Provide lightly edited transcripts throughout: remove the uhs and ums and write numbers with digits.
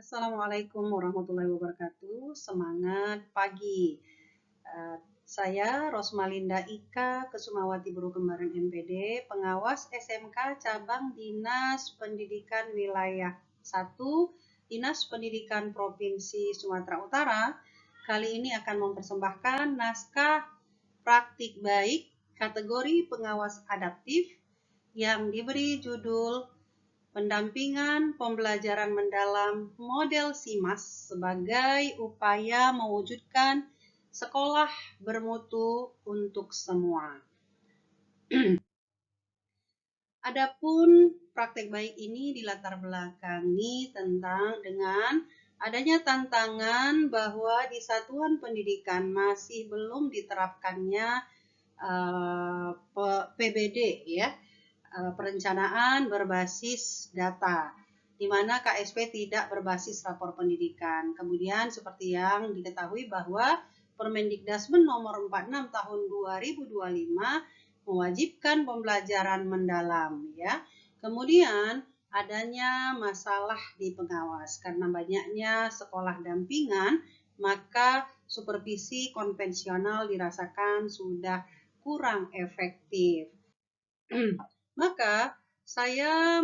Assalamualaikum warahmatullahi wabarakatuh. Semangat pagi. Saya Rosmalinda Ika Kesumawati Buru Kembaran MPD, pengawas SMK Cabang Dinas Pendidikan Wilayah 1, Dinas Pendidikan Provinsi Sumatera Utara. Kali ini akan mempersembahkan naskah praktik baik kategori pengawas adaptif yang diberi judul Pendampingan pembelajaran mendalam model SIMAS sebagai upaya mewujudkan sekolah bermutu untuk semua. Adapun praktek baik ini dilatar belakangi dengan adanya tantangan bahwa di satuan pendidikan masih belum diterapkannya PBD ya, perencanaan berbasis data, di mana KSP tidak berbasis rapor pendidikan. Kemudian seperti yang diketahui bahwa Permendikdasmen nomor 46 tahun 2025 mewajibkan pembelajaran mendalam ya. Kemudian adanya masalah di pengawas karena banyaknya sekolah dampingan, maka supervisi konvensional dirasakan sudah kurang efektif. Maka saya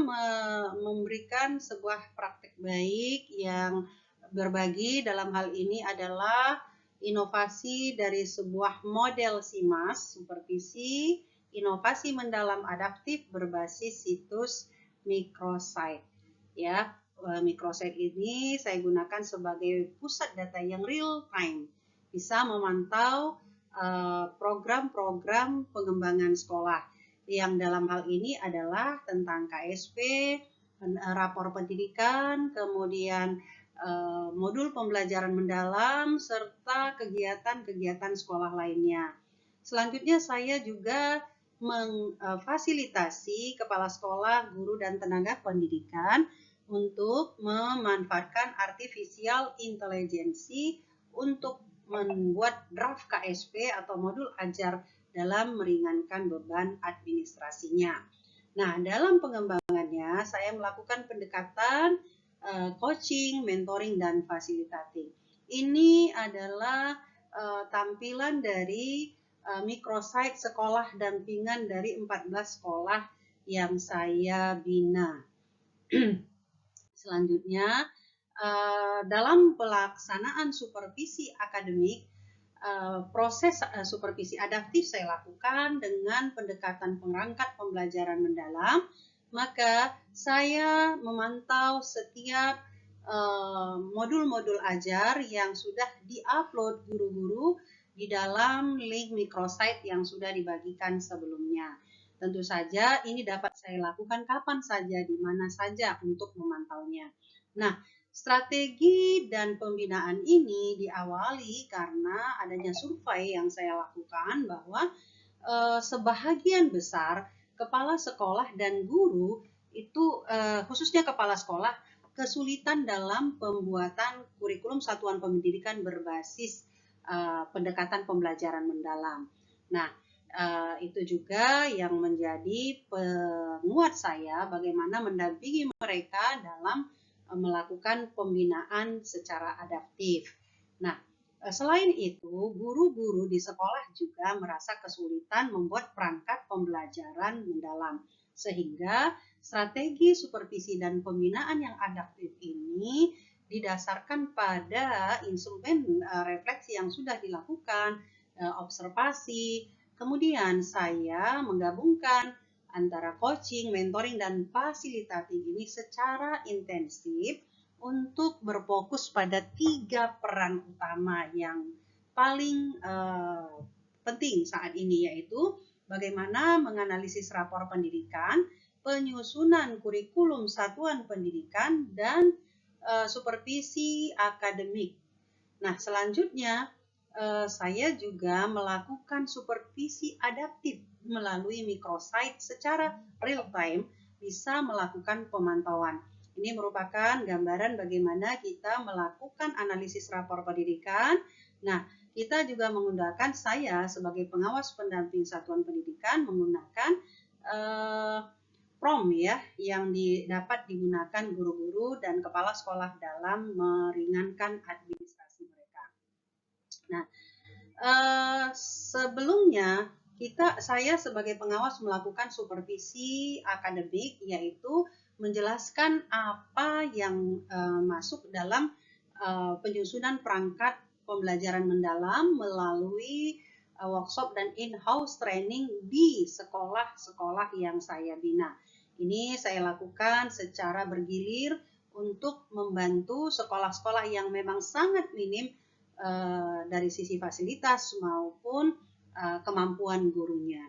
memberikan sebuah praktik baik yang berbagi dalam hal ini adalah inovasi dari sebuah model SIMAS, supervisi inovasi mendalam adaptif berbasis situs microsite. Ya, microsite ini saya gunakan sebagai pusat data yang real time, bisa memantau program-program pengembangan sekolah yang dalam hal ini adalah tentang KSP, rapor pendidikan, kemudian modul pembelajaran mendalam, serta kegiatan-kegiatan sekolah lainnya. Selanjutnya saya juga memfasilitasi kepala sekolah, guru, dan tenaga pendidikan untuk memanfaatkan artificial intelligence untuk membuat draft KSP atau modul ajar dalam meringankan beban administrasinya. Nah, dalam pengembangannya saya melakukan pendekatan coaching, mentoring, dan facilitating. Ini adalah tampilan dari microsite sekolah dampingan dari 14 sekolah yang saya bina. Selanjutnya, dalam pelaksanaan supervisi akademik, proses supervisi adaptif saya lakukan dengan pendekatan perangkat pembelajaran mendalam. Maka saya memantau setiap modul-modul ajar yang sudah di-upload guru-guru di dalam link microsite yang sudah dibagikan sebelumnya. Tentu saja ini dapat saya lakukan kapan saja, di mana saja untuk memantaunya. Nah, strategi dan pembinaan ini diawali karena adanya survei yang saya lakukan bahwa sebahagian besar kepala sekolah dan guru itu, khususnya kepala sekolah, kesulitan dalam pembuatan kurikulum satuan pendidikan berbasis pendekatan pembelajaran mendalam. Nah, itu juga yang menjadi penguat saya bagaimana mendampingi mereka dalam melakukan pembinaan secara adaptif. Nah, selain itu, guru-guru di sekolah juga merasa kesulitan membuat perangkat pembelajaran mendalam, sehingga strategi supervisi dan pembinaan yang adaptif ini didasarkan pada instrumen refleksi yang sudah dilakukan, observasi. Kemudian saya menggabungkan antara coaching, mentoring, dan fasilitating ini secara intensif untuk berfokus pada 3 peran utama yang paling penting saat ini, yaitu bagaimana menganalisis rapor pendidikan, penyusunan kurikulum satuan pendidikan, dan supervisi akademik. Nah, selanjutnya saya juga melakukan supervisi adaptif melalui microsite secara real time, bisa melakukan pemantauan. Ini merupakan gambaran bagaimana kita melakukan analisis rapor pendidikan. Nah, kita juga menggunakan, saya sebagai pengawas pendamping satuan pendidikan menggunakan prom ya yang dapat digunakan guru-guru dan kepala sekolah dalam meringankan administrasi mereka. Nah, sebelumnya saya sebagai pengawas melakukan supervisi akademik, yaitu menjelaskan apa yang masuk dalam penyusunan perangkat pembelajaran mendalam melalui workshop dan in-house training di sekolah-sekolah yang saya bina. Ini saya lakukan secara bergilir untuk membantu sekolah-sekolah yang memang sangat minim dari sisi fasilitas maupun kemampuan gurunya.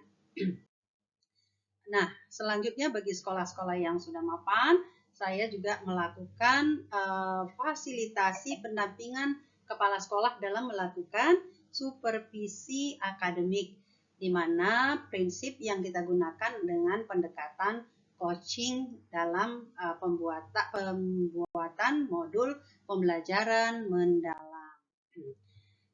Nah, selanjutnya bagi sekolah-sekolah yang sudah mapan, saya juga melakukan fasilitasi pendampingan kepala sekolah dalam melakukan supervisi akademik, di mana prinsip yang kita gunakan dengan pendekatan coaching dalam pembuatan modul pembelajaran mendalam.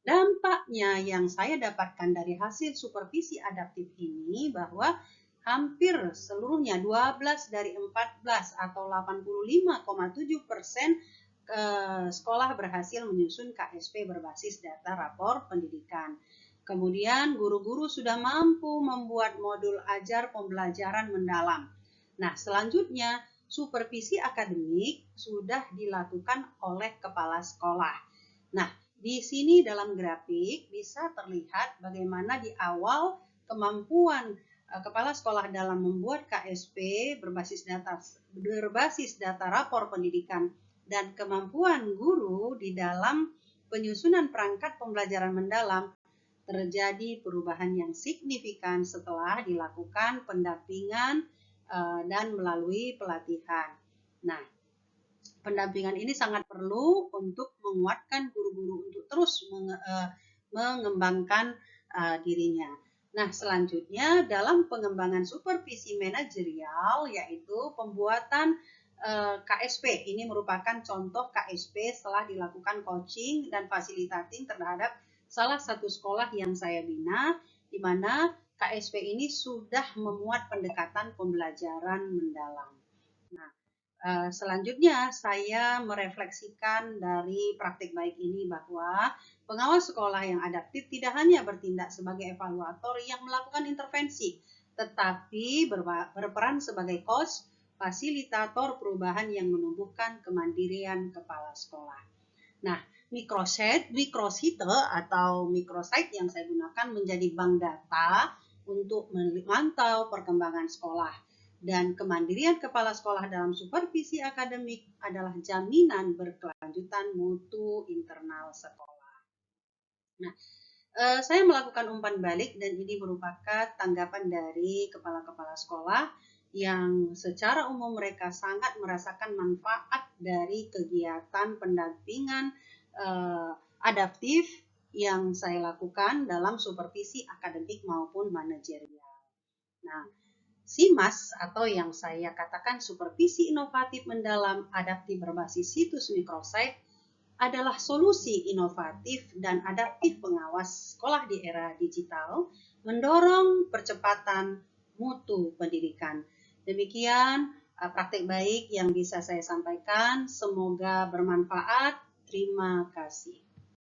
Dampaknya yang saya dapatkan dari hasil supervisi adaptif ini bahwa hampir seluruhnya 12 dari 14 atau 85,7% sekolah berhasil menyusun KSP berbasis data rapor pendidikan. Kemudian guru-guru sudah mampu membuat modul ajar pembelajaran mendalam. Nah, selanjutnya supervisi akademik sudah dilakukan oleh kepala sekolah. Nah, di sini dalam grafik bisa terlihat bagaimana di awal kemampuan kepala sekolah dalam membuat KSP berbasis data rapor pendidikan dan kemampuan guru di dalam penyusunan perangkat pembelajaran mendalam terjadi perubahan yang signifikan setelah dilakukan pendampingan dan melalui pelatihan. Nah, pendampingan ini sangat perlu untuk menguatkan guru-guru untuk terus mengembangkan dirinya. Nah, selanjutnya dalam pengembangan supervisi manajerial yaitu pembuatan KSP. Ini merupakan contoh KSP setelah dilakukan coaching dan fasilitating terhadap salah satu sekolah yang saya bina, di mana KSP ini sudah memuat pendekatan pembelajaran mendalam. Nah, selanjutnya saya merefleksikan dari praktik baik ini bahwa pengawas sekolah yang adaptif tidak hanya bertindak sebagai evaluator yang melakukan intervensi, tetapi berperan sebagai coach, fasilitator perubahan yang menumbuhkan kemandirian kepala sekolah. Nah, microsite atau microsite yang saya gunakan menjadi bank data untuk memantau perkembangan sekolah. Dan kemandirian kepala sekolah dalam supervisi akademik adalah jaminan berkelanjutan mutu internal sekolah. Nah, saya melakukan umpan balik dan ini merupakan tanggapan dari kepala-kepala sekolah yang secara umum mereka sangat merasakan manfaat dari kegiatan pendampingan adaptif yang saya lakukan dalam supervisi akademik maupun manajerial. Nah, SIMAS atau yang saya katakan supervisi inovatif mendalam adaptif berbasis situs microsite adalah solusi inovatif dan adaptif pengawas sekolah di era digital mendorong percepatan mutu pendidikan. Demikian praktik baik yang bisa saya sampaikan. Semoga bermanfaat. Terima kasih.